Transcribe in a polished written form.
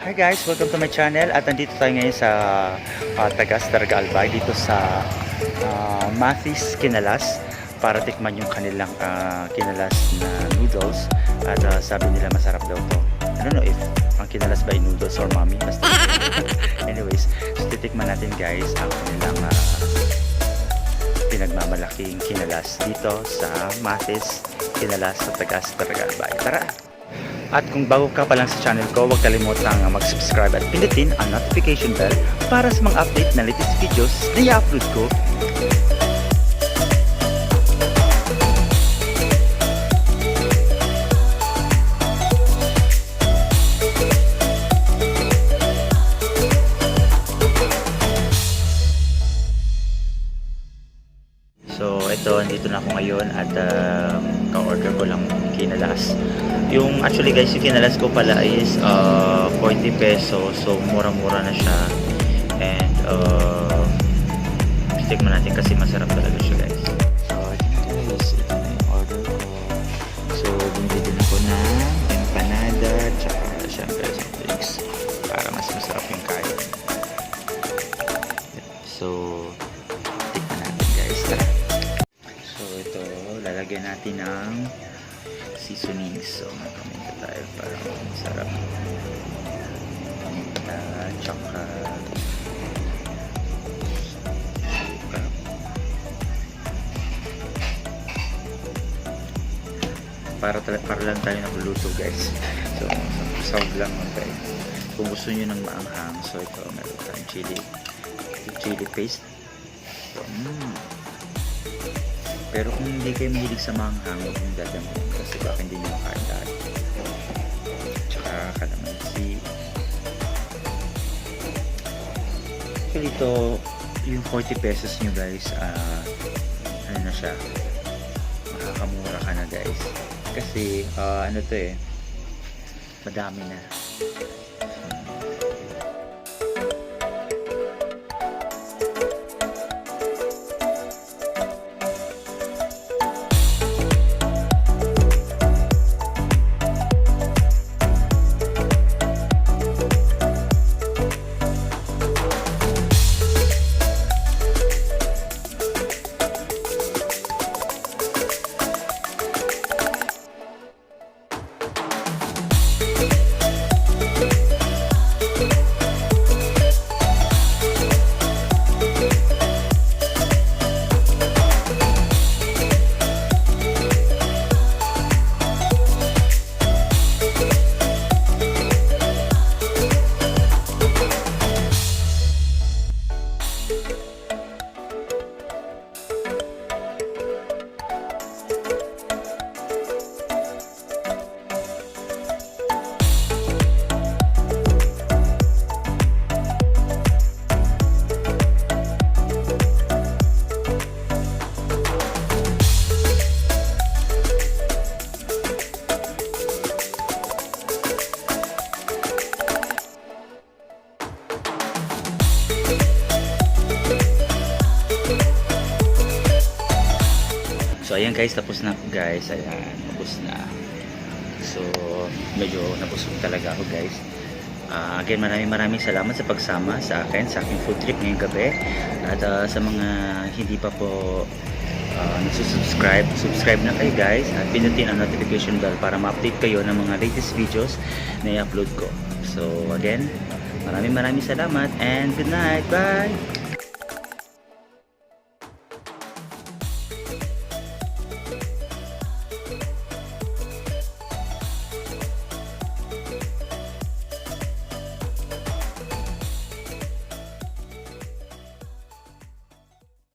Hi guys, welcome to my channel at nandito tayo ngayon sa Tagas, Darga Albay dito sa Mathis Kinalas para tikman yung kanilang kinalas na noodles at sabi nila masarap daw to. I don't know if ang kinalas ba ay noodles or mommy, basta anyways, so titikman natin guys ang kanilang pinagmamalaking kinalas dito sa Mathis Kinalas sa Tagas, Darga Albay. Tara! At kung bago ka pa lang sa channel ko, huwag kalimutang mag-subscribe at pindutin ang notification bell para sa mga update na latest videos na i-upload ko. So ito, andito na ako ngayon at ka-order ko lang kinalas. Yung actually guys, yung kinalas ko pala is 40 pesos. So mura-mura na siya. And tikman natin kasi masarap talaga siya guys. So ito guys, ito na yung order ko. So bumili din ako ng empanada tsaka syempre sa drinks para mas masarap yung kain. So tikman natin guys, tara. So ito, lalagyan natin ng seasoning. So magpaminta tayo para masarap. Paminta, tsaka suka. Para lang tayo nagluluto guys. So sawag lang tayo. Kung gusto nyo ng maanghang, so ito meron tayong chili paste. So, pero kung hindi kayo mahilig sa manghang, huwag mong dadamihan kasi baka hindi nyo makain dahil. Tsaka kalamansi. Actually ito, yung 40 pesos nyo guys, ano na siya, makakamura ka na guys. Kasi, ano to madami na. So ayan guys, tapos na ako guys. Ayan, tapos na. So medyo nabusog talaga ako guys. Again, maraming salamat sa pagsama sa akin sa aking food trip ngayong gabi. At sa mga hindi pa po nagsusubscribe, subscribe na kayo guys. At pinutin ang notification bell para ma-update kayo ng mga latest videos na i-upload ko. So again, maraming salamat and good night. Bye!